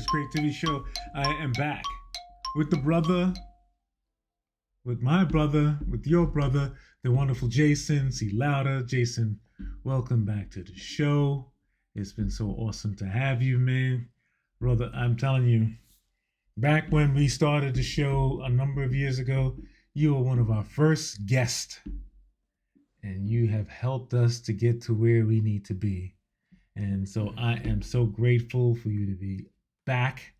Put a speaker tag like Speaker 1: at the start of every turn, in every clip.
Speaker 1: Creativity Show. I am back with the brother, with my brother, with your brother, the wonderful Jason. See louder, Jason. Welcome back to the show. It's been so awesome to have you, man, brother. I'm telling you, back when we started the show a number of years ago, you were one of our first guests, and you have helped us to get to where we need to be. And so I am so grateful for you to be back.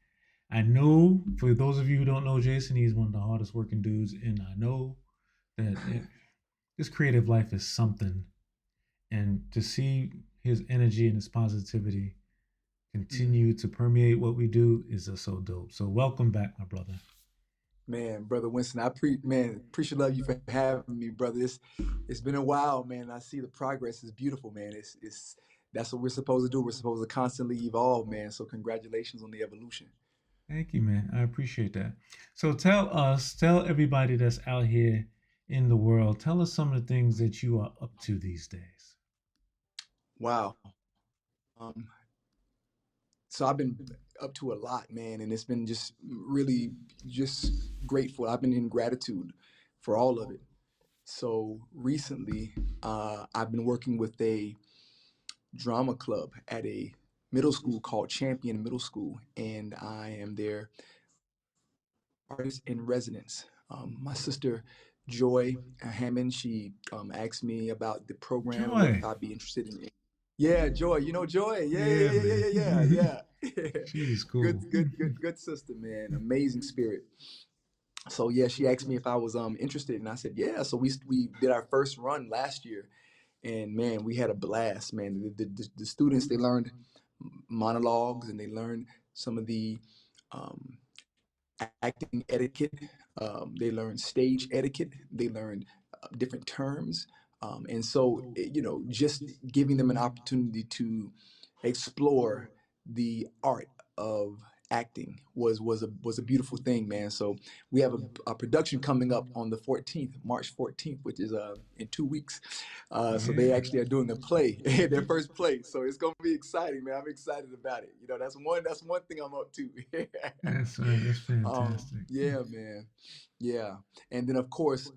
Speaker 1: I know for those of you who don't know Jason, he's one of the hardest working dudes. And I know that this creative life is something. And to see his energy and his positivity continue to permeate what we do is just so dope. So welcome back, my brother.
Speaker 2: Man, brother Winston, appreciate love you for having me, brother. It's been a while, man. I see the progress is beautiful, man. It's that's what we're supposed to do. We're supposed to constantly evolve, man. So congratulations on the evolution.
Speaker 1: Thank you, man. I appreciate that. So tell everybody that's out here in the world, tell us some of the things that you are up to these days.
Speaker 2: Wow. Um, so I've been up to a lot, man, and it's been just really just grateful. I've been in gratitude for all of it. So recently, I've been working with a drama club at a middle school called Champion Middle School, and I am their artist in residence. My sister Joy Hammond, she asked me about the program and what
Speaker 1: Joy.
Speaker 2: I'd be interested in. Yeah, Joy, you know Joy. Yeah, yeah,
Speaker 1: Yeah,
Speaker 2: yeah, yeah, yeah,
Speaker 1: man.
Speaker 2: yeah, yeah.
Speaker 1: She's cool.
Speaker 2: Good sister, man. Amazing spirit. So yeah, she asked me if I was interested, and I said yeah. So we did our first run last year, and man, we had a blast, man. The students, they learned monologues, and they learned some of the um, acting etiquette. They learned stage etiquette. They learned different terms, and so just giving them an opportunity to explore the art of acting was a beautiful thing, man. So we have a production coming up on the 14th, March 14th, which is in 2 weeks. So they
Speaker 1: Yeah.
Speaker 2: actually are doing a play, their first play. So it's gonna be exciting, man. I'm excited about it. That's one thing I'm up to.
Speaker 1: That's fantastic.
Speaker 2: Yeah, man. Yeah. And then of course,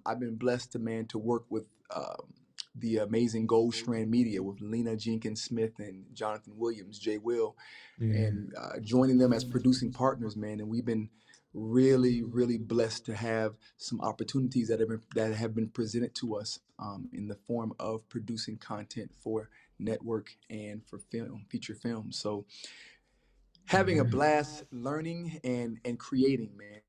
Speaker 2: I've been blessed to work with the amazing Gold Strand Media with Lena Jenkins Smith and Jonathan Williams, Jay Will,
Speaker 1: Yeah.
Speaker 2: and joining them as producing partners, man. And we've been really, really blessed to have some opportunities that have been presented to us in the form of producing content for network and for feature film. So having a
Speaker 1: Yeah.
Speaker 2: blast learning and creating, man.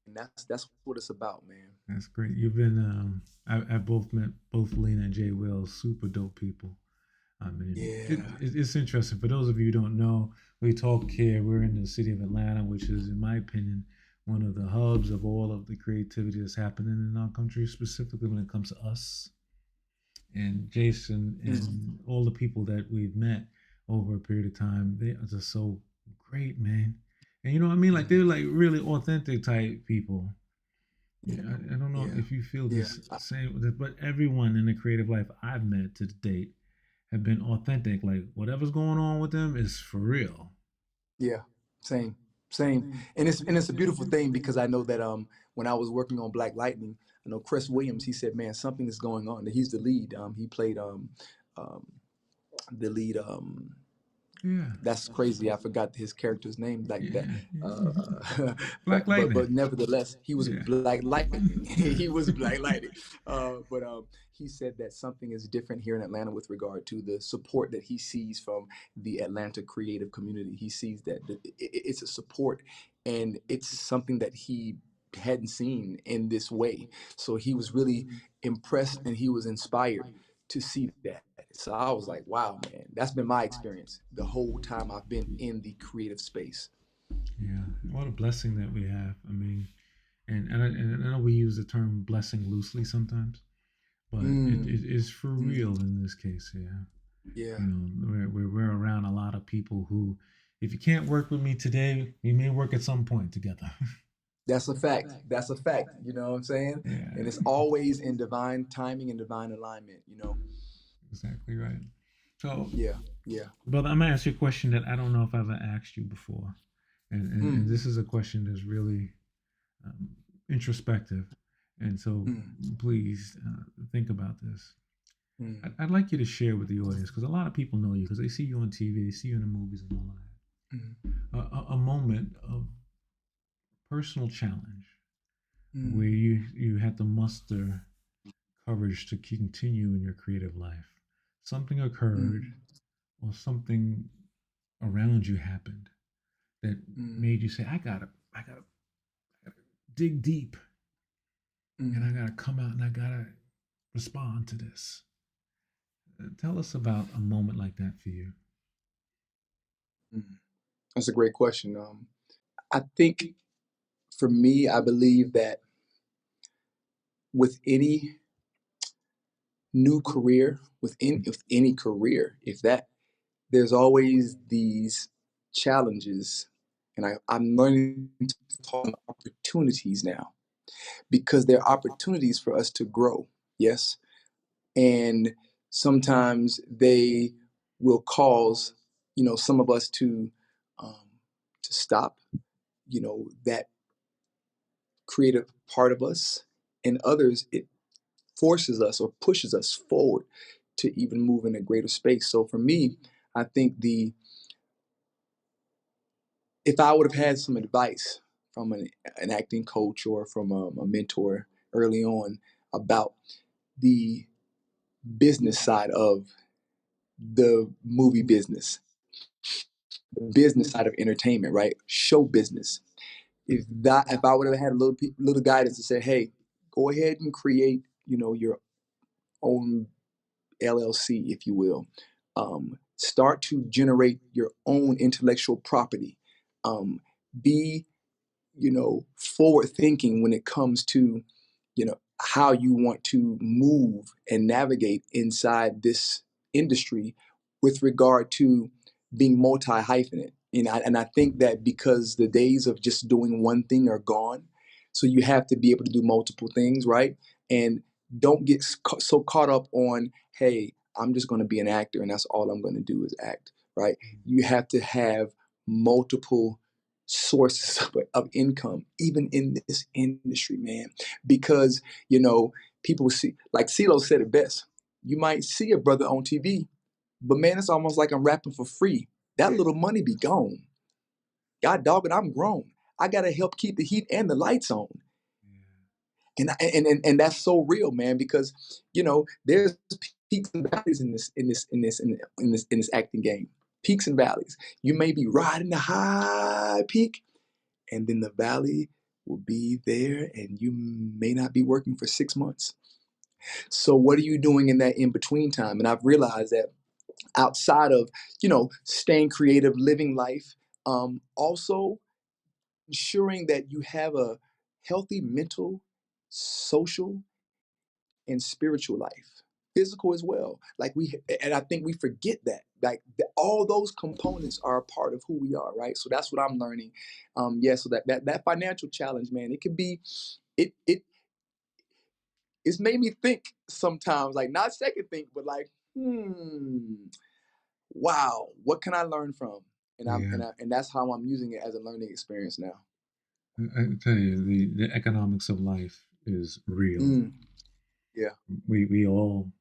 Speaker 2: That's what it's about, man.
Speaker 1: That's great. You've been I both met both Lena and Jay Wells, super dope people. I mean,
Speaker 2: Yeah.
Speaker 1: it's interesting. For those of you who don't know, we talk here. We're in the city of Atlanta, which is, in my opinion, one of the hubs of all of the creativity that's happening in our country, specifically when it comes to us and Jason
Speaker 2: Mm.
Speaker 1: and all the people that we've met over a period of time. They are just so great, man. And you know what I mean? Like they're like really authentic type people. Yeah,
Speaker 2: Yeah.
Speaker 1: I don't know
Speaker 2: Yeah.
Speaker 1: if you feel
Speaker 2: Yeah.
Speaker 1: this same, but everyone in the creative life I've met to date have been authentic. Like whatever's going on with them is for real.
Speaker 2: Yeah. Same. Same. And it's a beautiful thing because I know that when I was working on Black Lightning, I know Chris Williams, he said, man, something is going on. He's the lead. He played um the lead.
Speaker 1: Yeah,
Speaker 2: That's crazy. I forgot his character's name like that.
Speaker 1: yeah.
Speaker 2: Uh,
Speaker 1: Black
Speaker 2: but
Speaker 1: Lightning.
Speaker 2: nevertheless, he was
Speaker 1: Yeah,
Speaker 2: Black Lightning.
Speaker 1: yeah,
Speaker 2: He was Black Lightning. But he said that something is different here in Atlanta with regard to the support that he sees from the Atlanta creative community. He sees that it's a support, and it's something that he hadn't seen in this way. So he was really impressed and he was inspired to see that. So I was like, wow, man, that's been my experience the whole time I've been in the creative space.
Speaker 1: yeah. What a blessing that we have. I mean, and I know we use the term blessing loosely sometimes, but
Speaker 2: Mm,
Speaker 1: it is for real
Speaker 2: mm,
Speaker 1: in this case. Yeah,
Speaker 2: yeah,
Speaker 1: you know, we're around a lot of people who, if you can't work with me today, we may work at some point together.
Speaker 2: that's a fact. That's a fact. You know what I'm saying? And it's
Speaker 1: Yeah,
Speaker 2: always in divine timing and divine alignment.
Speaker 1: exactly right. So,
Speaker 2: Yeah, yeah.
Speaker 1: brother, I'm gonna ask you a question that I don't know if I've ever asked you before. And
Speaker 2: mm,
Speaker 1: this is a question that's really um, introspective. And so
Speaker 2: mm,
Speaker 1: please think about this.
Speaker 2: mm,
Speaker 1: I'd like you to share with the audience because a lot of people know you because they see you on TV, they see you in the movies and all
Speaker 2: mm,
Speaker 1: that. A moment of personal challenge where
Speaker 2: mm,
Speaker 1: you had to muster courage to continue in your creative life. Something occurred
Speaker 2: mm,
Speaker 1: or something around you happened that
Speaker 2: mm,
Speaker 1: made you say, I gotta dig deep and I
Speaker 2: mm,
Speaker 1: gotta come out and I gotta respond to this. Tell us about a moment like that for you.
Speaker 2: mm. That's a great question. I think for me, I believe that with any new career, with any career, if that there's always these challenges, and I'm learning to talk about opportunities now because they're opportunities for us to grow. Yes, and sometimes they will cause some of us um, to stop that creative part of us, and others it forces us or pushes us forward to even move in a greater space. So for me, I think the if I would have had some advice from an acting coach or from a mentor early on about the business side of the movie business, the business side of entertainment, right? Show business. If I would have had a little guidance to say, hey, go ahead and create, your own LLC, if you will. Start to generate your own intellectual property. Be forward thinking when it comes to how you want to move and navigate inside this industry with regard to being multi hyphenate. And I think that because the days of just doing one thing are gone, so you have to be able to do multiple things, right? And don't get so caught up on, hey, I'm just going to be an actor and that's all I'm going to do is act, right? You have to have multiple sources of income, even in this industry, man, because people see, like CeeLo said it best. You might see a brother on TV, but man, it's almost like I'm rapping for free. That little money be gone. God dog it, I'm grown. I gotta help keep the heat and the lights on. And that's so real, man, because there's peaks and valleys in this acting game. Peaks and valleys. You may be riding the high peak, and then the valley will be there, and you may not be working for 6 months. So what are you doing in that in between time? And I've realized that outside of staying creative, living life, also ensuring that you have a healthy mental, social, and spiritual life, physical as well. And I think we forget that, like all those components are a part of who we are, right? So that's what I'm learning. Yeah, so that financial challenge, man, it could be, it it's made me think sometimes, like not second think, but like, wow, what can I learn from?
Speaker 1: Yeah,
Speaker 2: And that's how I'm using it as a learning experience now.
Speaker 1: I tell you, the economics of life is real.
Speaker 2: Mm, yeah.
Speaker 1: We all,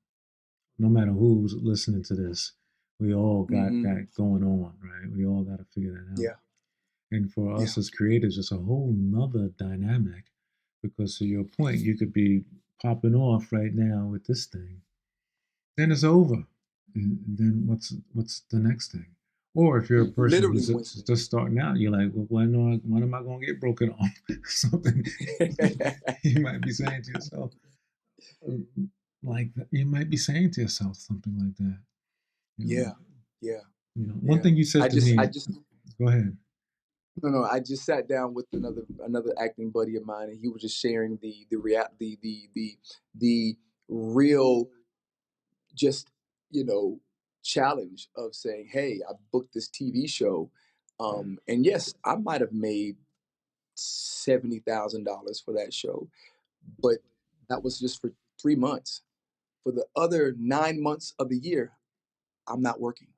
Speaker 1: no matter who's listening to this, we all got
Speaker 2: Hmm.
Speaker 1: that going on, right? We all got to figure that out.
Speaker 2: Yeah.
Speaker 1: And for
Speaker 2: Yeah.
Speaker 1: us as creators, it's a whole nother dynamic because to your point, you could be popping off right now with this thing, then it's over. And then what's the next thing? Or if you're a person
Speaker 2: Literally,
Speaker 1: who's
Speaker 2: Winston.
Speaker 1: just starting out, you're like, well, when am I going to get broken off? Something you might be saying to yourself, uh, like that. You might be saying to yourself something like that. You know,
Speaker 2: Yeah. Yeah.
Speaker 1: one
Speaker 2: Yeah.
Speaker 1: thing you said to
Speaker 2: I
Speaker 1: me.
Speaker 2: just
Speaker 1: Go ahead.
Speaker 2: no, I just sat down with another acting buddy of mine, and he was just sharing the real, just challenge of saying, hey, I booked this TV show, and yes, I might have made $70,000 for that show, but that was just for 3 months. For the other 9 months of the year, I'm not working.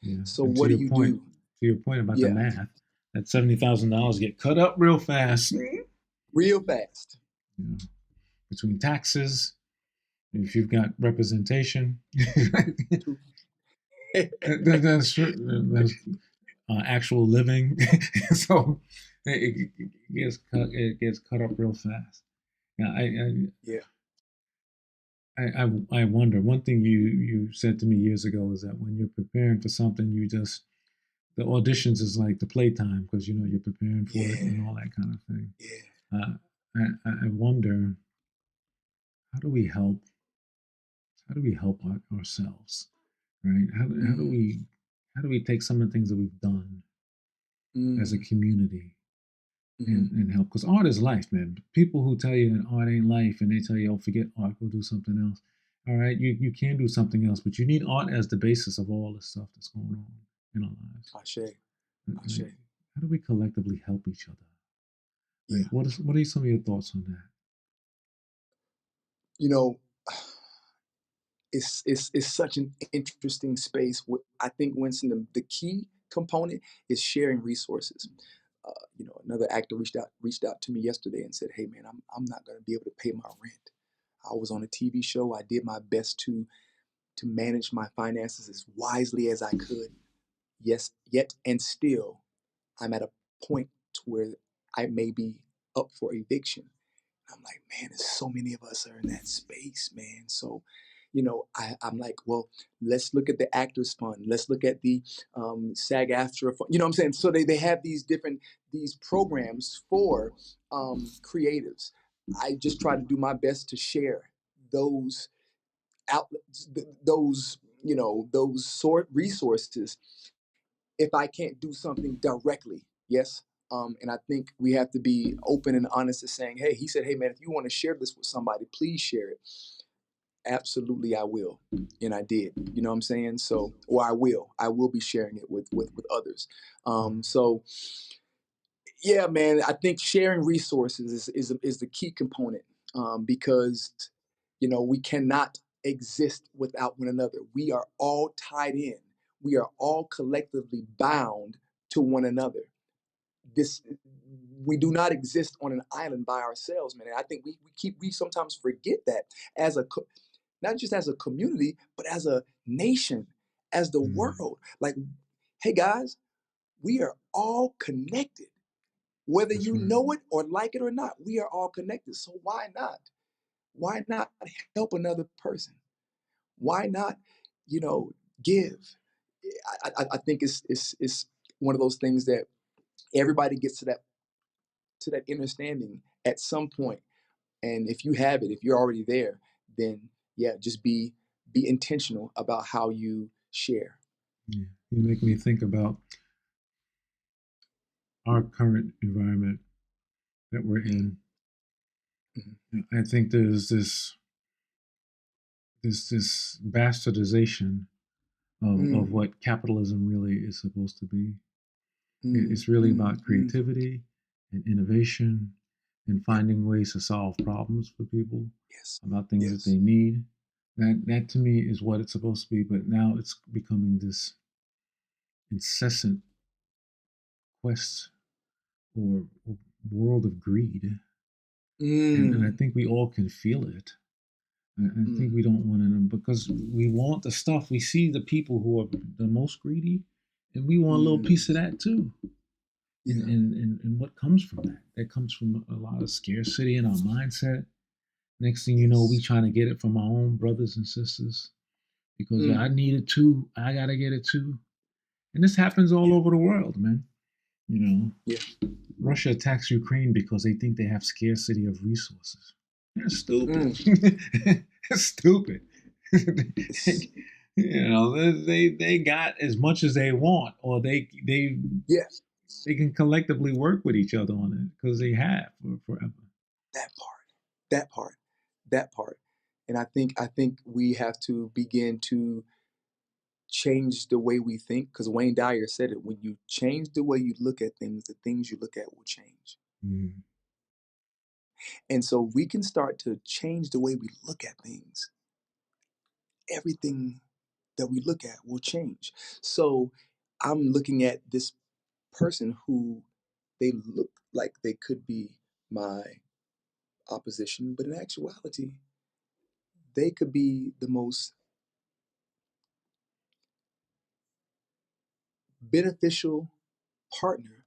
Speaker 1: Yeah,
Speaker 2: So
Speaker 1: and to
Speaker 2: what do
Speaker 1: your
Speaker 2: you
Speaker 1: point,
Speaker 2: do?
Speaker 1: to your point about the
Speaker 2: Yeah,
Speaker 1: math, that $70,000 get cut up real fast.
Speaker 2: real fast.
Speaker 1: You know, between taxes, if you've got representation, that's true. That's actual living. So it gets cut up real fast. Yeah,
Speaker 2: Yeah.
Speaker 1: I wonder. One thing you said to me years ago is that when you're preparing for something, you just the auditions is like the playtime because you know you're preparing for it
Speaker 2: Yeah.
Speaker 1: and all that kind of thing.
Speaker 2: Yeah.
Speaker 1: Uh, I wonder how do we help? How do we help ourselves? Right?
Speaker 2: Mm,
Speaker 1: how do we take some of the things that we've done as a
Speaker 2: mm,
Speaker 1: community
Speaker 2: mm.
Speaker 1: and help? Because art is life, man. People who tell you that art ain't life and they tell you, oh, forget art, go do something else. All right, you can do something else, but you need art as the basis of all the stuff that's going on in our lives.
Speaker 2: Ashe.
Speaker 1: Right?
Speaker 2: Ashe.
Speaker 1: How do we collectively help each other? Right?
Speaker 2: Yeah.
Speaker 1: What are some of your thoughts on that?
Speaker 2: You know, it's such an interesting space. I think, Winston, the key component is sharing resources. Another actor reached out to me yesterday and said, "Hey, man, I'm not going to be able to pay my rent. I was on a TV show. I did my best to manage my finances as wisely as I could. Yes, yet and still, I'm at a point to where I may be up for eviction." I'm like, man, there's so many of us are in that space, man. So, I'm like, well, let's look at the Actors Fund. Let's look at the SAG-AFTRA fund. You know what I'm saying? So they have these programs for creatives. I just try to do my best to share those outlets, those sort resources if I can't do something directly. Yes. And I think we have to be open and honest to saying, hey, he said, hey, man, if you want to share this with somebody, please share it. Absolutely, I will. And I did. You know what I'm saying? So, or I will be sharing it with others. So, yeah, man, I think sharing resources is the key component because, we cannot exist without one another. We are all tied in. We are all collectively bound to one another. This We do not exist on an island by ourselves, man. And I think we sometimes forget that as not just as a community, but as a nation, as the
Speaker 1: Mm,
Speaker 2: world. Like, hey guys, we are all connected. Whether
Speaker 1: that's
Speaker 2: you
Speaker 1: right.
Speaker 2: know it or like it or not, we are all connected. So why not? Why not help another person? Why not, you know, give? I think it's one of those things that everybody gets to that understanding at some point. And if you have it, if you're already there, then yeah, just be intentional about how you share.
Speaker 1: Yeah. You make me think about our current environment that we're
Speaker 2: Yeah.
Speaker 1: in.
Speaker 2: Mhm.
Speaker 1: I think there's this bastardization of
Speaker 2: Mm,
Speaker 1: what capitalism really is supposed to be.
Speaker 2: mm,
Speaker 1: It's really
Speaker 2: mm,
Speaker 1: about
Speaker 2: mm.
Speaker 1: creativity and innovation and
Speaker 2: Yep.
Speaker 1: finding ways to solve problems for people
Speaker 2: Yes.
Speaker 1: about things that
Speaker 2: Yes.
Speaker 1: they need. That to me is what it's supposed to be, but now it's becoming this incessant quest or world of greed. And I
Speaker 2: Mm,
Speaker 1: think we all can feel it. I think
Speaker 2: mm,
Speaker 1: we don't want to because we want the stuff. We see the people who are the most greedy, and we want a little
Speaker 2: mm.
Speaker 1: piece of that too.
Speaker 2: Yeah.
Speaker 1: And what comes from that? That comes from a lot of scarcity in our mindset. Next thing you know, we
Speaker 2: Yes.
Speaker 1: trying to get it from our own brothers and sisters because I
Speaker 2: Mm,
Speaker 1: need it too. I gotta get it too. And this happens all
Speaker 2: yeah.
Speaker 1: over the world, man. You know,
Speaker 2: Yeah.
Speaker 1: Russia attacks Ukraine because they think they have scarcity of resources. That's stupid.
Speaker 2: Mm.
Speaker 1: That's stupid.
Speaker 2: It's
Speaker 1: They got as much as they want, or
Speaker 2: yeah,
Speaker 1: they can collectively work with each other on it because they have for forever.
Speaker 2: that part. That part. That part. And I think we have to begin to change the way we think because Wayne Dyer said it. When you change the way you look at things, the things you look at will change.
Speaker 1: Mm,
Speaker 2: And so we can start to change the way we look at things. Everything that we look at will change. So I'm looking at this person who they look like they could be my opposition, but in actuality, they could be the most beneficial partner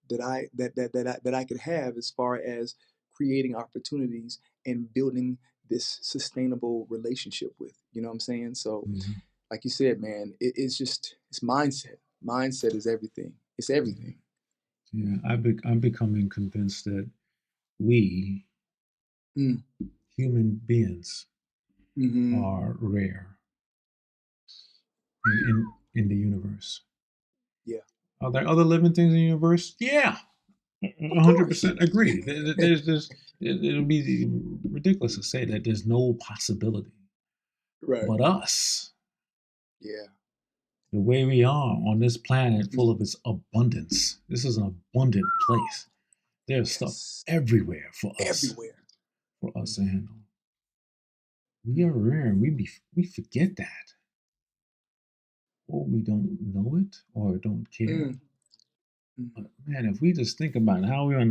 Speaker 2: that I could have as far as creating opportunities and building this sustainable relationship with. You know what I'm saying? So,
Speaker 1: Mhm.
Speaker 2: like you said, man, it's just it's mindset. Mindset is everything. It's everything.
Speaker 1: Yeah, I'm becoming convinced that we
Speaker 2: Mm,
Speaker 1: human beings
Speaker 2: hmm.
Speaker 1: are rare in the universe.
Speaker 2: Yeah,
Speaker 1: Are there other living things in the universe? Yeah,
Speaker 2: of course.
Speaker 1: 100% agree. There's just it'll be ridiculous to say that there's no possibility.
Speaker 2: Right.
Speaker 1: But us,
Speaker 2: Yeah.
Speaker 1: the way we are on this planet full
Speaker 2: Mhm.
Speaker 1: of its abundance, this is an abundant place. There's stuff
Speaker 2: Yes.
Speaker 1: everywhere
Speaker 2: Everywhere.
Speaker 1: for us to
Speaker 2: Mhm.
Speaker 1: handle. We are
Speaker 2: Mm,
Speaker 1: rare, and we forget that, or we don't know it, or don't care.
Speaker 2: mm, mm.
Speaker 1: But man, if we just think about how we're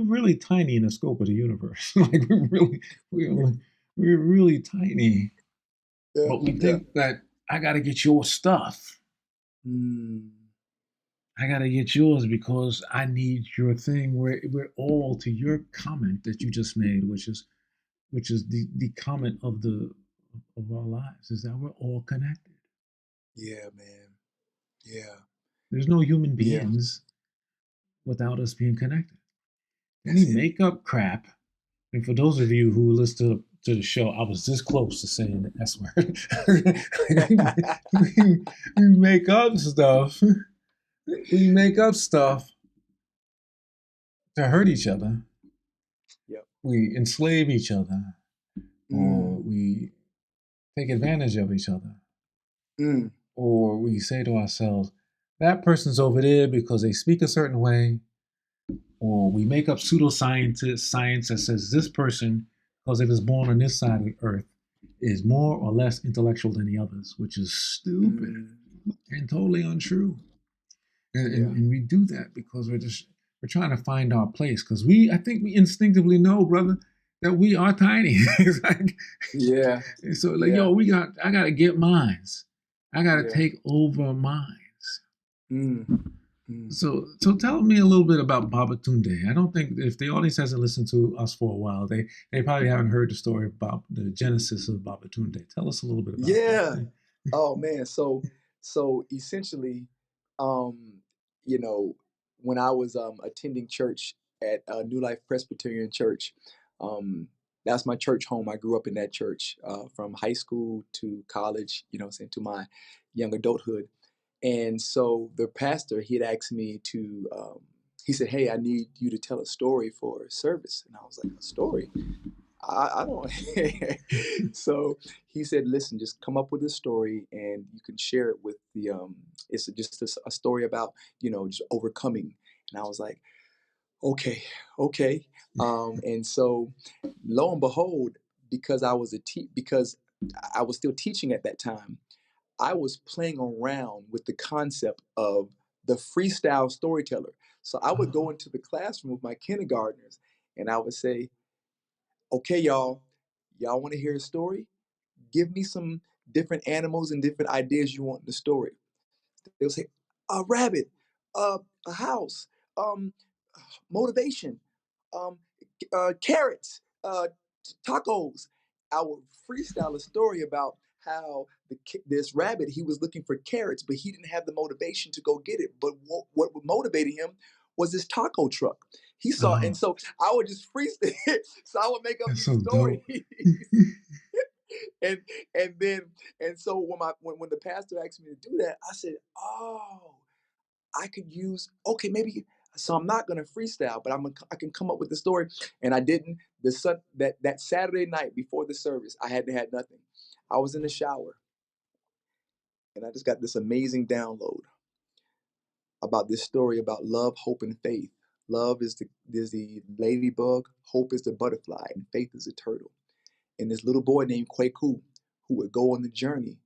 Speaker 1: really tiny in the scope of the universe. Like we're we're really tiny.
Speaker 2: Yeah.
Speaker 1: But we
Speaker 2: Yeah.
Speaker 1: think that I gotta get your stuff.
Speaker 2: Mm.
Speaker 1: I gotta get yours because I need your thing. We're all, to your comment that you just made, which is the comment of our lives, is that we're all connected.
Speaker 2: Yeah, man. Yeah.
Speaker 1: There's no human
Speaker 2: Yeah.
Speaker 1: beings without us being connected. We
Speaker 2: That's it.
Speaker 1: make up crap. And for those of you who listen to the show, I was this close to saying the S word. we make up stuff. We make up stuff to hurt each other.
Speaker 2: Yep.
Speaker 1: We enslave each other, or
Speaker 2: Mm.
Speaker 1: we take advantage of each other,
Speaker 2: Mm.
Speaker 1: or we say to ourselves, that person's over there because they speak a certain way, or we make up science that says this person, because it was born on this side of the earth, is more or less intellectual than the others, which is stupid
Speaker 2: Mm.
Speaker 1: and totally untrue. And,
Speaker 2: Yeah.
Speaker 1: and, and we do that because we're trying to find our place. Because I think we instinctively know, brother, that we are tiny. It's like,
Speaker 2: Yeah.
Speaker 1: so like,
Speaker 2: Yeah.
Speaker 1: yo, I gotta get mines. I gotta
Speaker 2: Yeah.
Speaker 1: take over mines.
Speaker 2: Mm. Mm.
Speaker 1: So tell me a little bit about Babatunde. I don't think, if the audience hasn't listened to us for a while, they probably haven't heard the story about the genesis of Babatunde. Tell us a little bit about
Speaker 2: Yeah.
Speaker 1: that.
Speaker 2: Oh man. So essentially, um, you know, when I was attending church at New Life Presbyterian Church, um, that's my church home. I grew up in that church from high school to college. You know, what I'm saying, to my young adulthood. And so the pastor, he had asked me to. He said, "Hey, I need you to tell a story for service." And I was like, "A story? I don't." So he said, "Listen, just come up with a story, and you can share it with the. It's just a story about just overcoming." And I was like, "Okay, okay." And so, lo and behold, because because I was still teaching at that time, I was playing around with the concept of the freestyle storyteller. So I would go
Speaker 1: Oh,
Speaker 2: into the classroom with my kindergartners, and I would say, "Okay, y'all want to hear a story? Give me some different animals and different ideas you want in the story." They'll say, "A rabbit, a house, um, motivation, um, carrots, tacos." I would freestyle a story about how this rabbit, he was looking for carrots, but he didn't have the motivation to go get it. But what motivated him was this taco truck. He saw, and
Speaker 1: oh,
Speaker 2: so I would just freestyle. So I would make up
Speaker 1: that's
Speaker 2: these
Speaker 1: so
Speaker 2: stories,
Speaker 1: dope.
Speaker 2: and and then and so when the pastor asked me to do that, I said, "Oh, I could use okay, maybe." So I'm not gonna freestyle, but I can come up with the story. And I didn't. That Saturday night before the service, I hadn't had nothing. I was in the shower, and I just got this amazing download about this story about love, hope, and faith. Love is the ladybug, hope is the butterfly, and faith is the turtle. And this little boy named Kwaku, who would go on the journey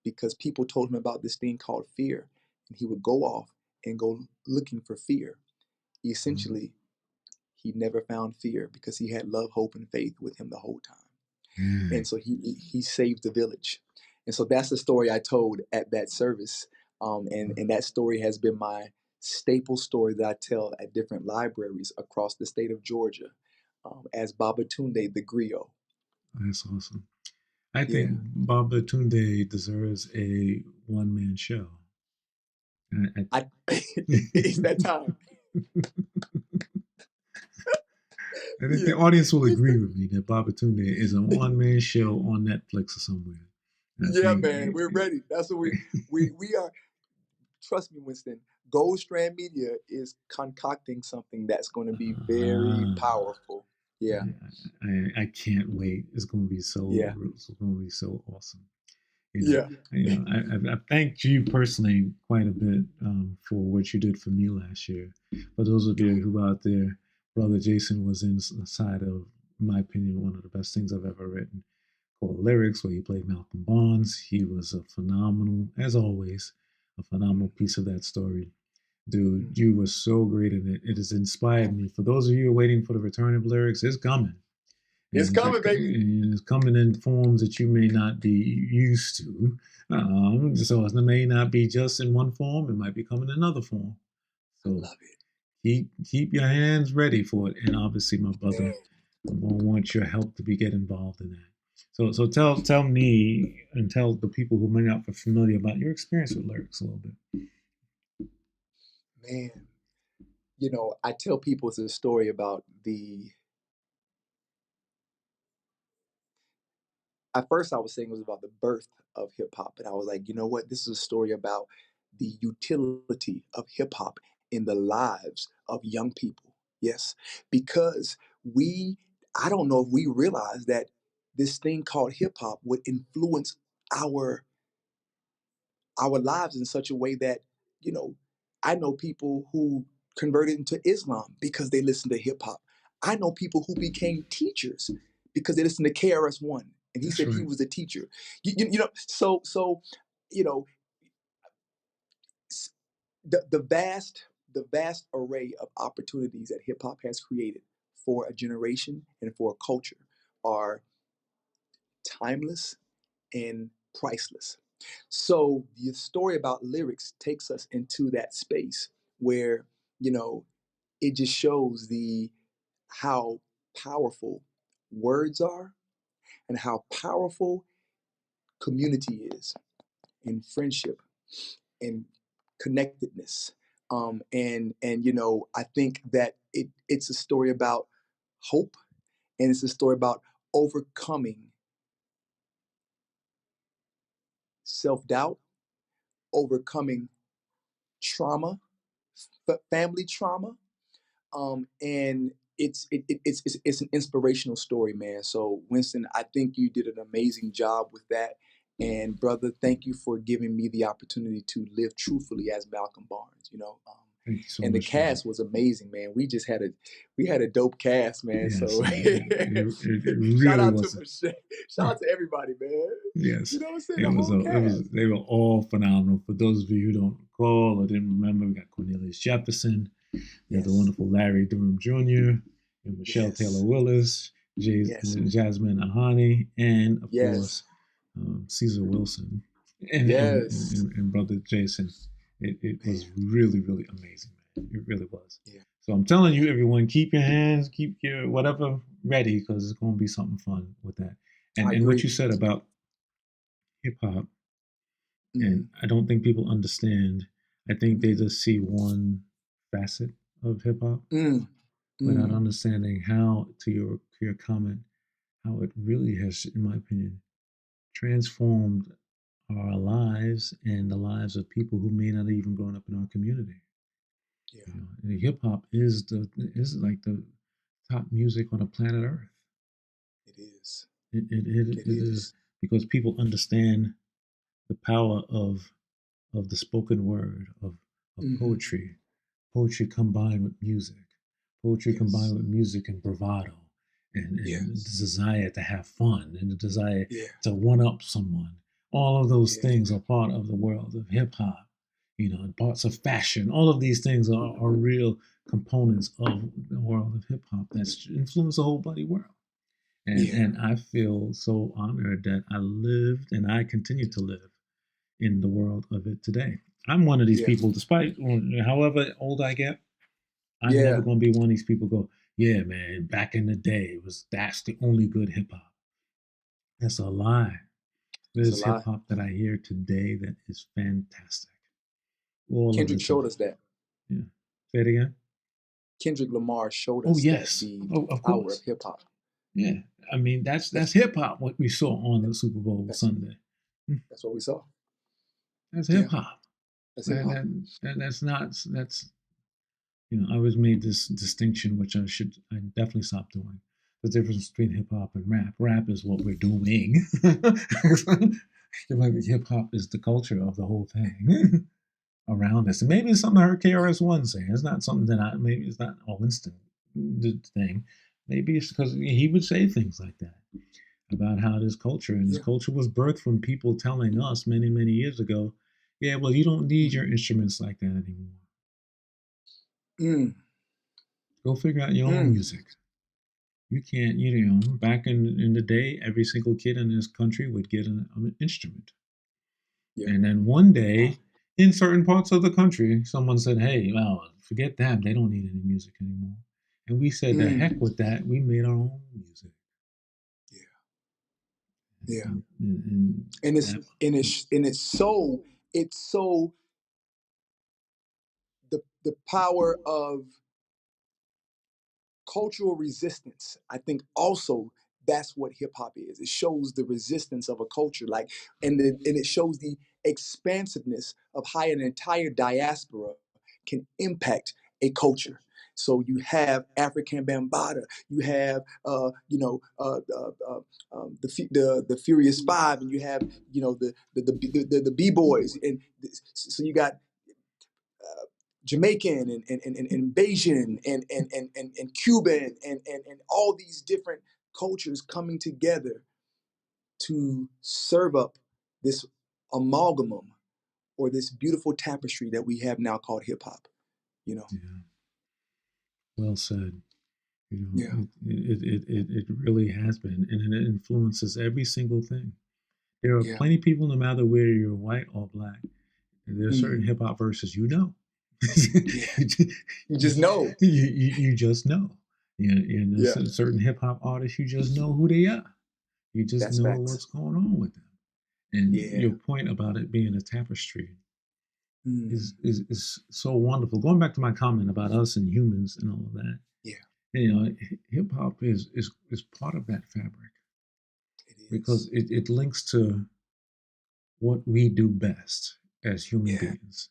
Speaker 2: because people told him about this thing called fear. and he would go off and go looking for fear.
Speaker 1: Mm.
Speaker 2: Essentially, he never found fear because he had love, hope, and faith with him the whole time.
Speaker 1: Yeah.
Speaker 2: And so he saved the village. And so that's the story I told at that service. And that story has been my staple story that I tell at different libraries across the state of Georgia, as Babatunde the griot.
Speaker 1: That's awesome. I
Speaker 2: Yeah.
Speaker 1: think Babatunde deserves a one-man show.
Speaker 2: I It's that time.
Speaker 1: I think
Speaker 2: Yeah.
Speaker 1: the audience will
Speaker 2: It's
Speaker 1: agree
Speaker 2: that,
Speaker 1: with me that Babatunde is a one-man show on Netflix or somewhere. I
Speaker 2: yeah,
Speaker 1: think.
Speaker 2: man. We're ready. That's what we are. Trust me, Winston. Gold Strand Media is concocting something that's going to be very
Speaker 1: Ah,
Speaker 2: powerful. Yeah.
Speaker 1: I can't wait. It's going to be
Speaker 2: Yeah.
Speaker 1: so awesome.
Speaker 2: Yeah.
Speaker 1: I've thanked you personally quite a bit for what you did for me last year. For those of you who out there, Brother Jason was inside of, in my opinion, one of the best things I've ever written, called Lyrics, where he played Malcolm Barnes. He was a phenomenal, as always, a phenomenal piece of that story. Dude,
Speaker 2: Mm.
Speaker 1: you were so great in it. It has inspired me. For those of you who are waiting for the return of Lyrics, it's coming.
Speaker 2: It's coming, baby.
Speaker 1: And it's coming in forms that you may not be used to. So it may not be just in one form, it might be coming in another form.
Speaker 2: I
Speaker 1: So
Speaker 2: love it.
Speaker 1: keep your hands ready for it. And obviously, my brother, I want your help to get involved in that. So tell me and tell the people who may not be familiar about your experience with Lyrics a little bit.
Speaker 2: Man, I tell people it's a story about at first I was saying it was about the birth of hip hop. And I was like, you know what? This is a story about the utility of hip hop in the lives of young people. Yes. Because I don't know if we realize that this thing called hip hop would influence our our lives in such a way that, you know, I know people who converted into Islam because they listened to hip hop. I know people who became teachers because they listened to KRS-One, and he
Speaker 1: That's
Speaker 2: said he
Speaker 1: right.
Speaker 2: was a teacher. So you know, s- the vast array of opportunities that hip hop has created for a generation and for a culture are timeless and priceless. So the story about lyrics takes us into that space where, you know, it just shows the how powerful words are and how powerful community is and friendship and connectedness. And I think that it's a story about hope, and it's a story about overcoming self-doubt, overcoming trauma, family trauma, and it's an inspirational story, man. So Winston, I think you did an amazing job with that, and brother, thank you for giving me the opportunity to live truthfully as Malcolm Barnes.
Speaker 1: Thank you so
Speaker 2: And the
Speaker 1: much, brother.
Speaker 2: cast was amazing, man. We had a dope cast, man.
Speaker 1: Yes,
Speaker 2: So
Speaker 1: it
Speaker 2: shout
Speaker 1: really
Speaker 2: out to
Speaker 1: was.
Speaker 2: shout out to everybody, man.
Speaker 1: Yes,
Speaker 2: You know what I'm saying?
Speaker 1: it
Speaker 2: The
Speaker 1: was.
Speaker 2: whole
Speaker 1: It was.
Speaker 2: cast.
Speaker 1: They were all phenomenal. For those of you who don't recall or didn't remember, we got Cornelius Jefferson, we had the
Speaker 2: Yes,
Speaker 1: wonderful Larry Durham Jr., and Michelle Taylor
Speaker 2: yes,
Speaker 1: Willis,
Speaker 2: yes,
Speaker 1: Jasmine Ahani, and of
Speaker 2: yes,
Speaker 1: course Caesar Wilson, and, and
Speaker 2: yes.
Speaker 1: and and brother Jason. It
Speaker 2: Man,
Speaker 1: was really amazing, man. It really was.
Speaker 2: yeah,
Speaker 1: So I'm telling you, everyone, keep your hands, keep your whatever ready, because it's going to be something fun with that.
Speaker 2: I
Speaker 1: And what
Speaker 2: agree.
Speaker 1: you said about hip hop,
Speaker 2: Hmm.
Speaker 1: and I don't think people understand. I think they just see one facet of hip hop
Speaker 2: Mm,
Speaker 1: without
Speaker 2: mm,
Speaker 1: understanding how, to your comment, how it really has, in my opinion, transformed our lives and the lives of people who may not have even grown up in our community.
Speaker 2: yeah,
Speaker 1: Hip hop is like the top music on the planet Earth.
Speaker 2: it is.
Speaker 1: It
Speaker 2: It
Speaker 1: is
Speaker 2: is.
Speaker 1: because people understand the power of the spoken word of
Speaker 2: Hmm.
Speaker 1: poetry combined with music, poetry
Speaker 2: Yes.
Speaker 1: combined with music and bravado, and the
Speaker 2: Yes.
Speaker 1: desire to have fun and the desire
Speaker 2: Yeah.
Speaker 1: to one up someone. All of those
Speaker 2: Yeah.
Speaker 1: things are part of the world of hip hop. parts of fashion. All of these things are real components of the world of hip hop that's influenced the whole bloody world. And
Speaker 2: Yeah.
Speaker 1: and I feel so honored that I lived and I continue to live in the world of it today. I'm one of these
Speaker 2: Yeah.
Speaker 1: people, despite however old I get, I'm never
Speaker 2: Yeah.
Speaker 1: gonna be one of these people go, yeah, man, back in the day that's the only good hip hop. That's a lie.
Speaker 2: It's a
Speaker 1: There's hip
Speaker 2: lie.
Speaker 1: hop that I hear today that is fantastic. All of
Speaker 2: Kendrick
Speaker 1: it to
Speaker 2: showed
Speaker 1: me.
Speaker 2: us that.
Speaker 1: Yeah. Say it again.
Speaker 2: Kendrick Lamar showed
Speaker 1: Oh
Speaker 2: us that
Speaker 1: yes.
Speaker 2: the
Speaker 1: Oh, of
Speaker 2: power of
Speaker 1: course.
Speaker 2: hip hop.
Speaker 1: Yeah. I mean, that's
Speaker 2: That's
Speaker 1: hip hop. What we saw on the Super Bowl
Speaker 2: that's
Speaker 1: Sunday.
Speaker 2: that's what we saw.
Speaker 1: That's
Speaker 2: Yeah,
Speaker 1: hip hop.
Speaker 2: that's hip
Speaker 1: That,
Speaker 2: hop.
Speaker 1: that's not. That's I always made this distinction, which I definitely stop doing. The difference between hip hop and rap. Rap is what we're doing. Hip hop is the culture of the whole thing around us. And maybe it's something I heard KRS-One saying. It's not something that maybe it's not a Winston thing. Maybe it's because he would say things like that about how this culture and this
Speaker 2: Yeah.
Speaker 1: culture was birthed from people telling us many, many years ago, yeah, well, you don't need your instruments like that anymore.
Speaker 2: Mm.
Speaker 1: Go figure out your own
Speaker 2: Mm.
Speaker 1: music. You can't, back in the day, every single kid in this country would get an instrument.
Speaker 2: Yeah.
Speaker 1: And then one day, in certain parts of the country, someone said, hey, well, forget them. They don't need any music anymore. And we said, the heck
Speaker 2: Mm.
Speaker 1: with that. We made our own music.
Speaker 2: Yeah. Yeah.
Speaker 1: And
Speaker 2: And
Speaker 1: that,
Speaker 2: it's so the power of cultural resistance. I think also that's what hip hop is. It shows the resistance of a culture, like, and it shows the expansiveness of how an entire diaspora can impact a culture. So you have African Bambaataa, you have the Furious Five, and you have the B boys, and so you got Jamaican and Bayesian and Cuban and all these different cultures coming together to serve up this amalgamum or this beautiful tapestry that we have now called hip hop. You know.
Speaker 1: yeah, well said.
Speaker 2: Yeah.
Speaker 1: It really has been, and it influences every single thing. There are
Speaker 2: Yeah.
Speaker 1: plenty of people, no matter whether you're white or black, and there are certain
Speaker 2: Mm.
Speaker 1: hip hop verses
Speaker 2: Yeah. You just know.
Speaker 1: you just know.
Speaker 2: Yeah.
Speaker 1: Certain hip hop artists, you just know who they are. You just
Speaker 2: That's
Speaker 1: know
Speaker 2: facts.
Speaker 1: what's going on with them. And
Speaker 2: Yeah.
Speaker 1: your point about it being a tapestry
Speaker 2: Mm.
Speaker 1: is so wonderful. Going back to my comment about us and humans and all of that,
Speaker 2: Yeah.
Speaker 1: hip hop is part of that fabric
Speaker 2: It
Speaker 1: because
Speaker 2: is.
Speaker 1: it links to what we do best as human
Speaker 2: Yeah.
Speaker 1: beings.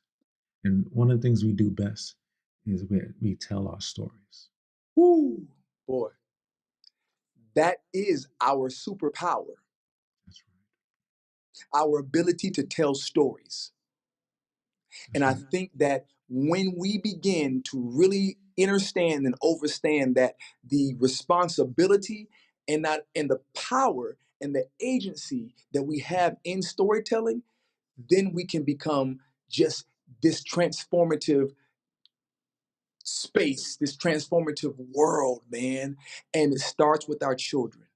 Speaker 1: And one of the things we do best is we tell our stories.
Speaker 2: Woo, boy. That is our superpower,
Speaker 1: That's right.
Speaker 2: our ability to tell stories. And
Speaker 1: That's
Speaker 2: I
Speaker 1: right.
Speaker 2: think that when we begin to really understand and overstand that the responsibility and the power and the agency that we have in storytelling, then we can become just this transformative space, this transformative world, man. And it starts with our children.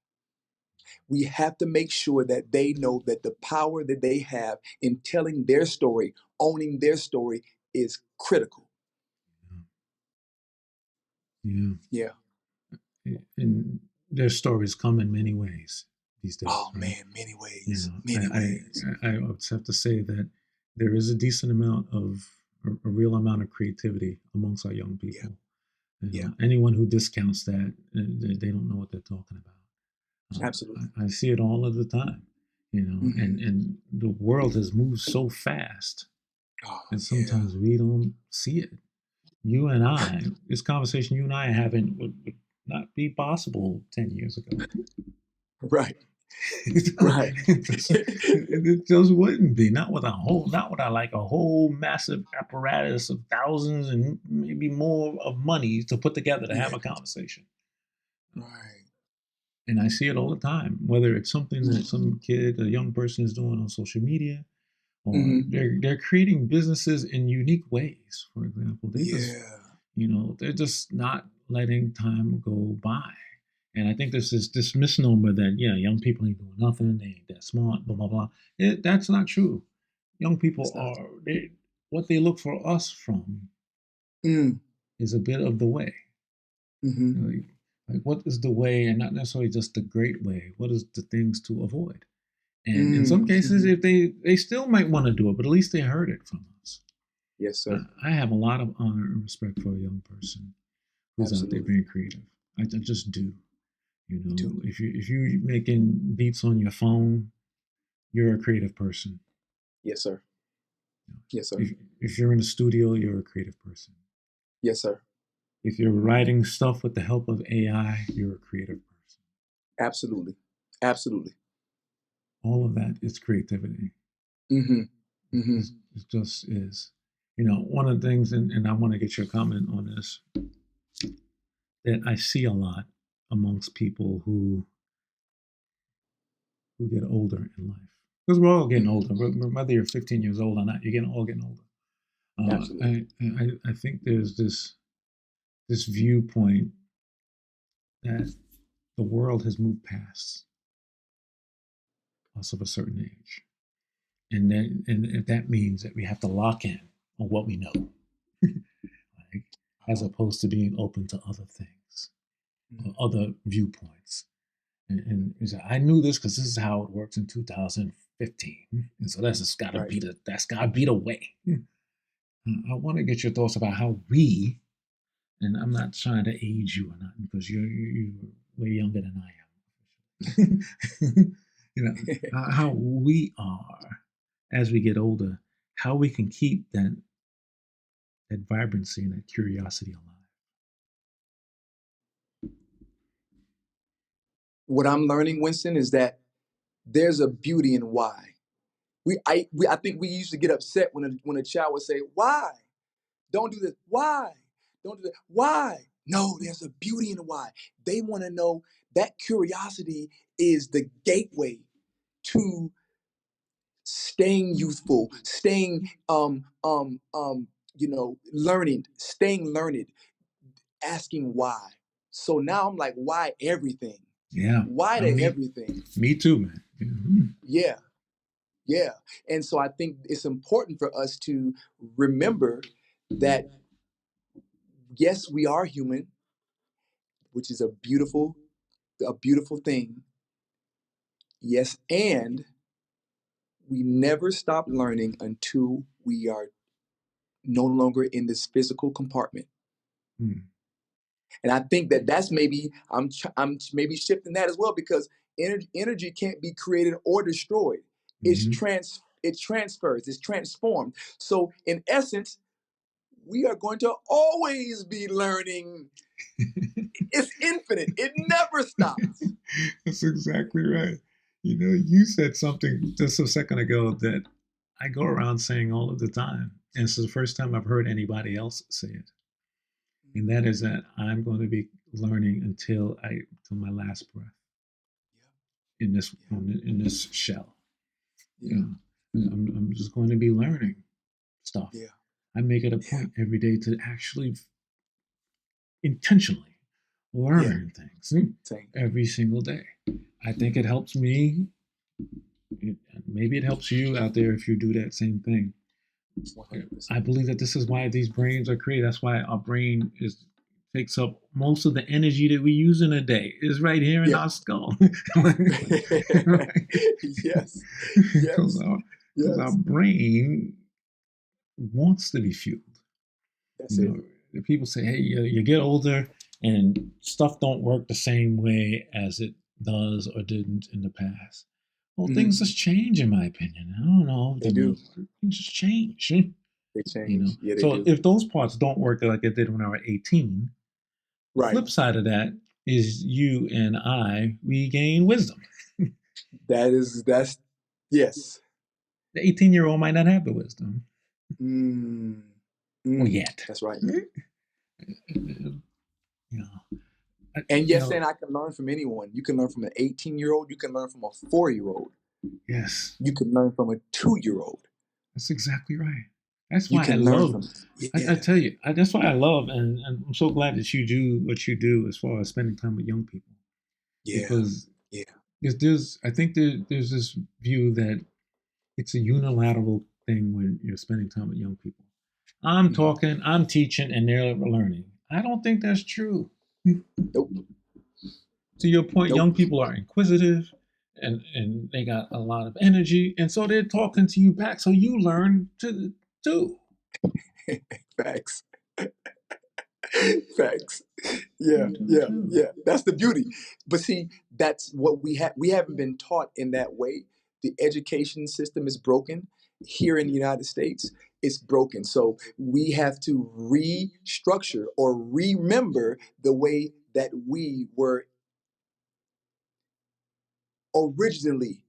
Speaker 2: We have to make sure that they know that the power that they have in telling their story, owning their story, is critical.
Speaker 1: Yeah.
Speaker 2: Yeah.
Speaker 1: And their stories come in many ways these days,
Speaker 2: Oh
Speaker 1: right?
Speaker 2: man, many ways, many
Speaker 1: I
Speaker 2: ways.
Speaker 1: would have to say that there is a decent amount of a real amount of creativity amongst our young
Speaker 2: Yeah.
Speaker 1: people.
Speaker 2: Yeah.
Speaker 1: Anyone who discounts that, they don't know what they're talking about.
Speaker 2: Absolutely.
Speaker 1: I see it all of the time,
Speaker 2: Hmm.
Speaker 1: and the world has moved so fast,
Speaker 2: Oh
Speaker 1: and
Speaker 2: yeah.
Speaker 1: sometimes we don't see it. You and I, this conversation you and I are having would not be possible 10 years ago.
Speaker 2: Right. Right.
Speaker 1: It just wouldn't be. Not with a whole massive apparatus of thousands and maybe more of money to put together to have
Speaker 2: Yeah.
Speaker 1: a conversation.
Speaker 2: Right.
Speaker 1: And I see it all the time, whether it's something that
Speaker 2: Mm.
Speaker 1: some kid, a young person is doing on social media, or they're creating businesses in unique ways. For example, they're just not letting time go by. And I think there's this misnomer that young people ain't doing nothing, they ain't that smart, blah blah blah. That's not true. Young people are what they look for us from is a bit of the way. Like what is the way, and not necessarily just the great way. What is the things to avoid? And in some cases, if they still might want to do it, but at least they heard it from us.
Speaker 2: Yes, sir.
Speaker 1: I have a lot of honor and respect for a young person who's out there being creative. I just do. If you're making beats on your phone, you're a creative person.
Speaker 2: Yes, sir. Yes, sir.
Speaker 1: If you're in the studio, you're a creative person.
Speaker 2: Yes, sir.
Speaker 1: If you're writing stuff with the help of AI, you're a creative person.
Speaker 2: Absolutely. Absolutely.
Speaker 1: All of that is creativity. It just is. One of the things, and I want to get your comment on this, that I see a lot amongst people who get older in life. Because we're all getting older. Whether you're 15 years old or not, you're all getting older.
Speaker 2: Absolutely.
Speaker 1: I think there's this viewpoint that the world has moved past us of a certain age. And if that means that we have to lock in on what we know, as opposed to being open to other things, or other viewpoints. And I knew this because this is how it works in 2015, and so that's got to be the way. I want to get your thoughts about how we, and I'm not trying to age you or nothing because you're way younger than I am. How we are as we get older, how we can keep that vibrancy and that curiosity alive.
Speaker 2: What I'm learning, Winston, is that there's a beauty in why. I think we used to get upset when a child would say, "Why? Don't do this. Why? Don't do that. Why?" No, there's a beauty in why. They want to know. That curiosity is the gateway to staying youthful, staying learning, staying learned, asking why. So now I'm like, why everything?
Speaker 1: Yeah.
Speaker 2: Why everything?
Speaker 1: Me too, man. Mm-hmm.
Speaker 2: Yeah. Yeah. And so I think it's important for us to remember that, yes, we are human, which is a beautiful thing. Yes, and we never stop learning until we are no longer in this physical compartment. And I think that's maybe I'm maybe shifting that as well, because energy can't be created or destroyed. It transfers, it's transformed. So in essence, we are going to always be learning. It's infinite. It never stops.
Speaker 1: That's exactly right. You said something just a second ago that I go around saying all of the time. And it's the first time I've heard anybody else say it. And that is that I'm going to be learning until my last breath in this shell. I'm just going to be learning stuff. I make it a point every day to actually intentionally learn things every single day. I think it helps me. Maybe it helps you out there if you do that same thing. 100%. I believe that this is why these brains are created. That's why our brain takes up most of the energy that we use in a day. Is right here in our skull.
Speaker 2: Yes.
Speaker 1: Because our brain wants to be fueled.
Speaker 2: That's it.
Speaker 1: People say, "Hey, you get older and stuff don't work the same way as it does or didn't in the past." Well, things just change, in my opinion. I don't know.
Speaker 2: They do.
Speaker 1: Things just change.
Speaker 2: They change. Yeah, they
Speaker 1: do. If those parts don't work like it did when I was 18, the flip side of that is you and I, we gain wisdom.
Speaker 2: That's yes.
Speaker 1: The 18-year-old might not have the wisdom. Well, yet.
Speaker 2: That's right.
Speaker 1: And
Speaker 2: and I can learn from anyone. You can learn from an 18-year-old. You can learn from a 4-year-old.
Speaker 1: Yes.
Speaker 2: You can learn from a 2-year-old.
Speaker 1: That's exactly right. That's
Speaker 2: You
Speaker 1: why I
Speaker 2: can learn
Speaker 1: love.
Speaker 2: from it.
Speaker 1: I
Speaker 2: Yeah,
Speaker 1: tell you, that's why I love, and I'm so glad that you do what you do as far as spending time with young people,
Speaker 2: yeah,
Speaker 1: because
Speaker 2: yeah.
Speaker 1: I think there's this view that it's a unilateral thing when you're spending time with young people. I'm
Speaker 2: Mhm.
Speaker 1: talking, I'm teaching, and they're learning. I don't think that's true.
Speaker 2: Nope,
Speaker 1: To your point,
Speaker 2: nope.
Speaker 1: young people are inquisitive, and they got a lot of energy, and so they're talking to you back. So you learn to too.
Speaker 2: Facts. Facts. Yeah,
Speaker 1: You do
Speaker 2: yeah,
Speaker 1: too.
Speaker 2: yeah. That's the beauty. But see, that's what we have. We haven't been taught in that way. The education system is broken. Here in the United States, it's broken. So we have to restructure or remember the way that we were originally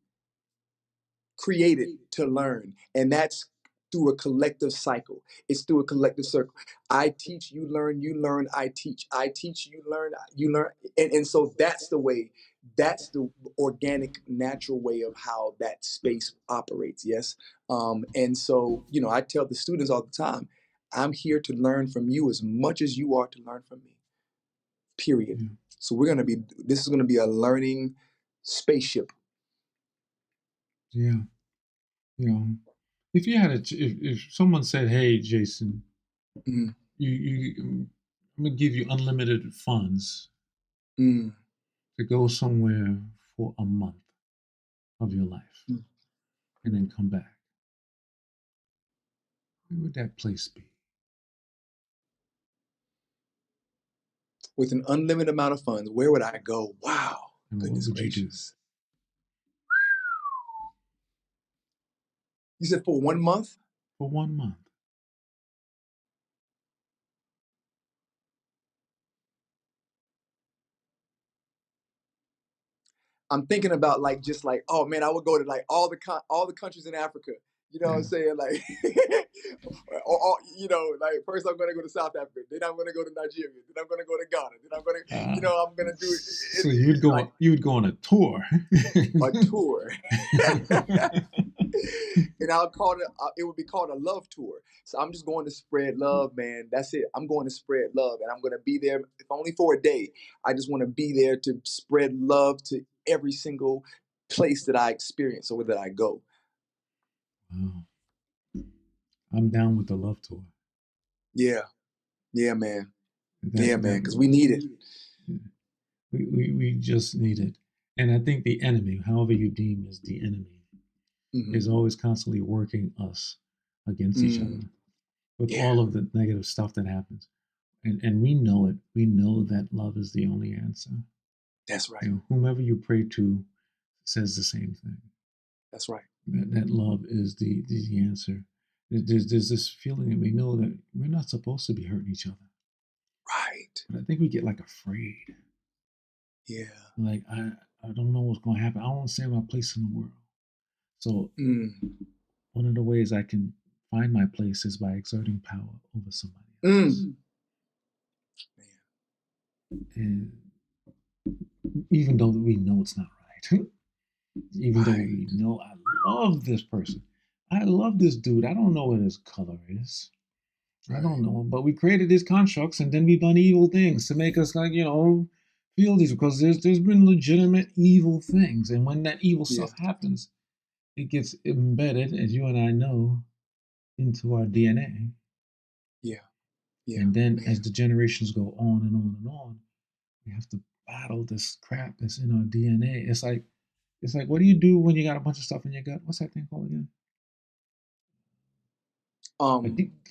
Speaker 2: created to learn, and that's through a collective cycle. It's through a collective circle. I teach, you learn, I teach. I teach, you learn. And so that's the way, that's the organic, natural way of how that space operates. Yes. And so, I tell the students all the time, I'm here to learn from you as much as you are to learn from me. Period.
Speaker 1: Yeah,
Speaker 2: So this is gonna be a learning spaceship.
Speaker 1: yeah. You know, if you had if someone said, "Hey, Jason,
Speaker 2: Mm,
Speaker 1: I'm gonna give you unlimited funds
Speaker 2: mm,
Speaker 1: to go somewhere for a month of your life
Speaker 2: mm.
Speaker 1: and then come back," where would that place be?
Speaker 2: With an unlimited amount of funds, where would I go? Wow,
Speaker 1: And what
Speaker 2: goodness
Speaker 1: would you do
Speaker 2: gracious. You said for 1 month?
Speaker 1: for 1 month?
Speaker 2: I'm thinking about like just like, oh man, I would go to like all the countries in Africa. You know what I'm
Speaker 1: Yeah.
Speaker 2: saying? Like, like first I'm gonna go to South Africa, then I'm gonna go to Nigeria, then I'm gonna go to Ghana, then I'm gonna,
Speaker 1: Uh,
Speaker 2: I'm gonna do
Speaker 1: so
Speaker 2: like
Speaker 1: you would go on a tour.
Speaker 2: a tour. And I'll call it. It would be called a love tour. So I'm just going to spread love, man. That's it. I'm going to spread love, and I'm going to be there, if only for a day. I just want to be there to spread love to every single place that I experience or that I go.
Speaker 1: Wow. I'm down with the love tour.
Speaker 2: Yeah, yeah, man. Yeah,
Speaker 1: That
Speaker 2: man. Because we need it.
Speaker 1: we just need it. And I think the enemy, however you deem as the enemy,
Speaker 2: Hmm.
Speaker 1: is always constantly working us against each other
Speaker 2: Mm,
Speaker 1: with
Speaker 2: yeah,
Speaker 1: all of the negative stuff that happens. And we know it. We know that love is the only answer.
Speaker 2: that's right.
Speaker 1: You know, whomever you pray to says the same thing.
Speaker 2: That's right.
Speaker 1: That love is the answer. There's this feeling that we know that we're not supposed to be hurting each other.
Speaker 2: Right.
Speaker 1: But I think we get like afraid.
Speaker 2: Yeah.
Speaker 1: Like I don't know what's gonna happen. I don't understand my place in the world. So
Speaker 2: Mm,
Speaker 1: one of the ways I can find my place is by exerting power over somebody else.
Speaker 2: mm. Man.
Speaker 1: And even though we know it's not right, even though
Speaker 2: Right.
Speaker 1: we know I love this person, I love this dude. I don't know what his color is. I don't
Speaker 2: Right.
Speaker 1: know, but we created these constructs, and then we've done evil things to make us like feel these, because there's been legitimate evil things, and when that evil
Speaker 2: Yeah.
Speaker 1: stuff happens, it gets embedded, as you and I know, into our DNA.
Speaker 2: Yeah. Yeah.
Speaker 1: And then
Speaker 2: Man.
Speaker 1: as the generations go on and on and on, we have to battle this crap that's in our DNA. It's like what do you do when you got a bunch of stuff in your gut? What's that thing called again?
Speaker 2: Um.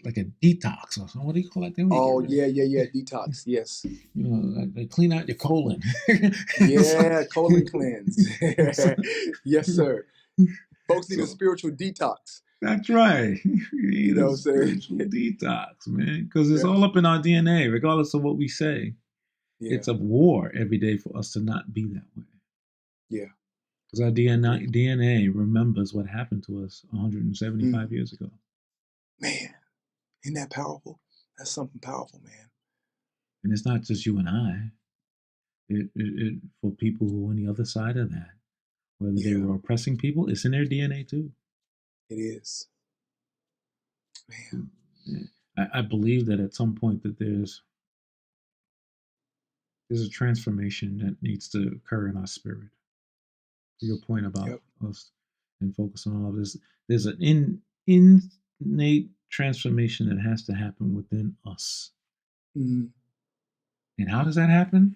Speaker 1: Like a detox or something. What do you call that thing when you get
Speaker 2: Oh
Speaker 1: rid of?
Speaker 2: yeah, yeah, yeah. Detox. Yes.
Speaker 1: Like clean out your colon. So-
Speaker 2: Yeah. Colon cleanse.
Speaker 1: so-
Speaker 2: Yes, sir. Folks need a
Speaker 1: so
Speaker 2: spiritual detox.
Speaker 1: that's right. We
Speaker 2: You
Speaker 1: need
Speaker 2: know
Speaker 1: a
Speaker 2: what I'm saying?
Speaker 1: spiritual detox, man, because it's
Speaker 2: Yeah.
Speaker 1: all up in our DNA, regardless of what we say.
Speaker 2: Yeah.
Speaker 1: It's a war every day for us to not be that way.
Speaker 2: Yeah.
Speaker 1: Because our
Speaker 2: Agreed.
Speaker 1: DNA remembers what happened to us
Speaker 2: Mm.
Speaker 1: 175 years ago.
Speaker 2: Man, isn't that powerful? That's something powerful, man.
Speaker 1: And it's not just you and I. For people who are on the other side of that, whether they
Speaker 2: Yeah,
Speaker 1: were oppressing people, it's in their DNA too.
Speaker 2: it is. Man.
Speaker 1: I believe that at some point that there's a transformation that needs to occur in our spirit. To your point about
Speaker 2: Yep.
Speaker 1: us and focus on all of this, there's an innate transformation that has to happen within us.
Speaker 2: Mm.
Speaker 1: And how does that happen?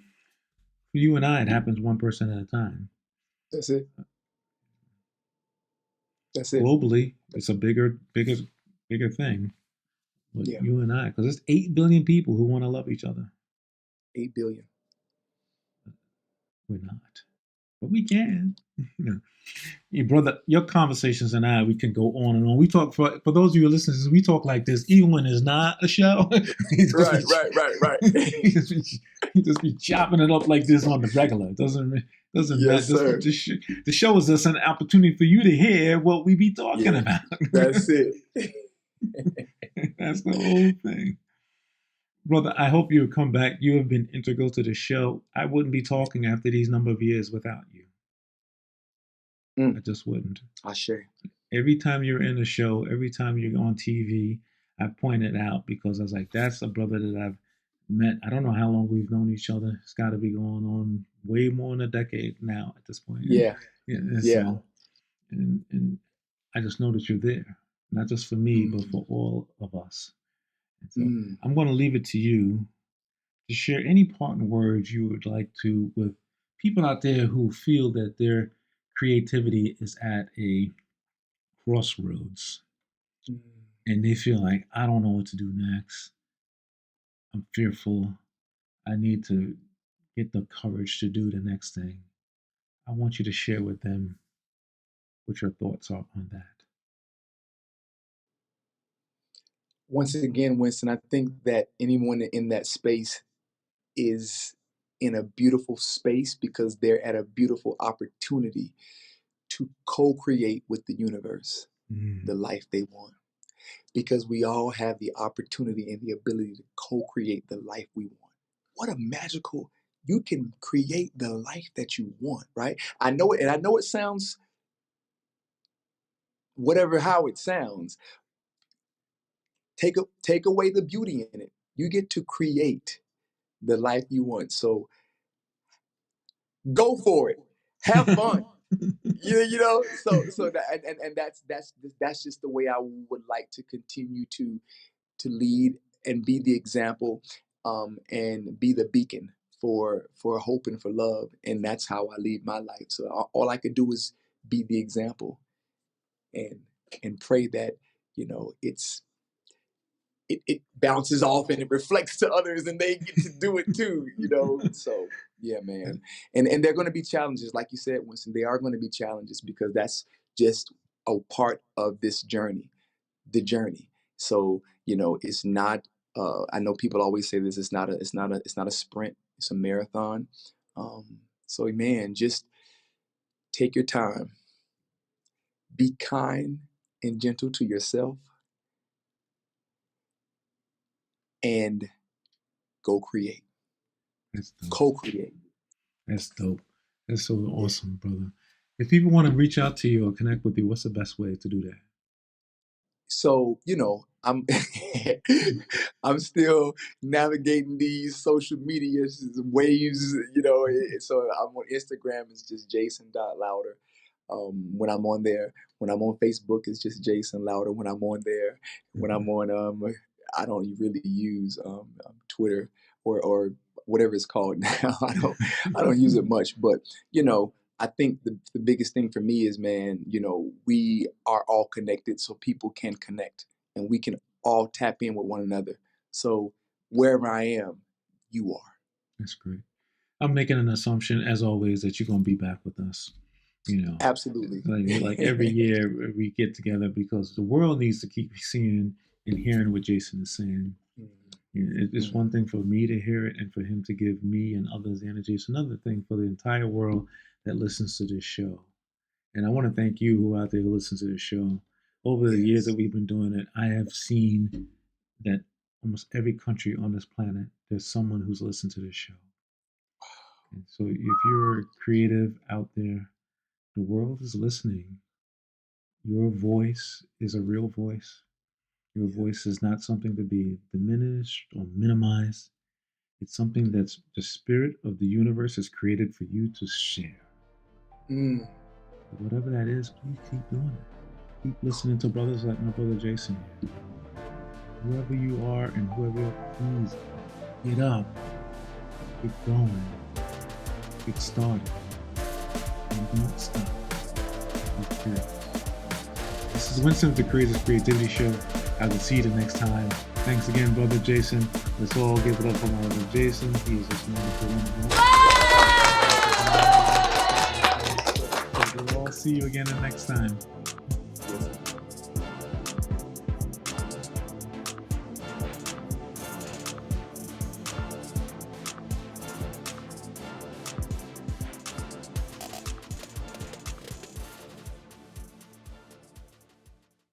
Speaker 1: For you and I, it happens one person at a time.
Speaker 2: That's it. That's it.
Speaker 1: Globally, it's a bigger thing. But
Speaker 2: Yeah.
Speaker 1: you and I, because there's 8 billion people who want to love each other.
Speaker 2: 8 billion.
Speaker 1: We're not, but we can. You know, your brother, your conversations and I, we can go on and on. We talk for those of you listeners, we talk like this even when it's not a show. he just
Speaker 2: Right,
Speaker 1: be,
Speaker 2: right.
Speaker 1: he just be chopping it up like this on the regular. It doesn't matter.
Speaker 2: Yes, sir.
Speaker 1: The show is just an opportunity for you to hear what we be talking about.
Speaker 2: That's it.
Speaker 1: That's the whole thing. Brother, I hope you come back. You have been integral to the show. I wouldn't be talking after these number of years without you. I just wouldn't.
Speaker 2: I share.
Speaker 1: Every time you're in a show, every time you're on TV, I point it out because I was like, that's a brother that I've met. I don't know how long we've known each other. It's got to be going on way more than a decade now at this point.
Speaker 2: Yeah.
Speaker 1: And
Speaker 2: Yeah.
Speaker 1: so, and I just know that you're there, not just for me, but for all of us. And so I'm going to leave it to you to share any parting words you would like to with people out there who feel that their creativity is at a crossroads and they feel like, I don't know what to do next. I'm fearful. I need to get the courage to do the next thing. I want you to share with them what your thoughts are on that.
Speaker 2: Once again, Winston, I think that anyone in that space is in a beautiful space because they're at a beautiful opportunity to co-create with the universe the life they want. Because we all have the opportunity and the ability to co-create the life we want. What a magical, you can create the life that you want, right? I know it, and I know it sounds how it sounds. Take away the beauty in it. You get to create the life you want. So go for it. Have fun. So that and that's just the way I would like to continue to lead and be the example, and be the beacon for hope and for love, and that's how I lead my life. So all I can do is be the example, and pray that it bounces off and it reflects to others and they get to do it too. So yeah, man. And they're going to be challenges, like you said, Winston. They are going to be challenges because that's just a part of this journey, the journey. So it's not. I know people always say this. It's not a sprint. It's a marathon. So man, just take your time. Be kind and gentle to yourself, and go create.
Speaker 1: That's dope.
Speaker 2: Co-create.
Speaker 1: That's dope. That's so awesome, brother. If people want to reach out to you or connect with you, what's the best way to do that?
Speaker 2: So I'm I'm still navigating these social media waves. So I'm on Instagram. It's just Jason.Louder. When I'm on there, when I'm on Facebook, it's just Jason Louder. When I'm on there, when I'm on I don't really use Twitter or whatever it's called now. I don't use it much, but I think the biggest thing for me is, man, we are all connected, so people can connect and we can all tap in with one another. So wherever I am, you are.
Speaker 1: That's great. I'm making an assumption, as always, that you're going to be back with us.
Speaker 2: Absolutely.
Speaker 1: Like every year we get together because the world needs to keep seeing and hearing what Jason is saying. It's one thing for me to hear it and for him to give me and others energy. It's another thing for the entire world that listens to this show. And I want to thank you who out there who listens to this show. Over the years that we've been doing it, I have seen that almost every country on this planet, there's someone who's listened to this show. And so if you're creative out there, the world is listening. Your voice is a real voice. Your voice is not something to be diminished or minimized. It's something that's the spirit of the universe has created for you to share.
Speaker 2: Mm.
Speaker 1: Whatever that is, please keep doing it. Keep listening to brothers like my brother Jason here. Whoever you are and whoever you are, please get up, get going, get started, and don't stop. Be curious. This is Winston with the Creators Creativity Show. I will see you the next time. Thanks again, brother Jason. Let's all give it up for my brother Jason. He is just wonderful. We'll all see you again the next time.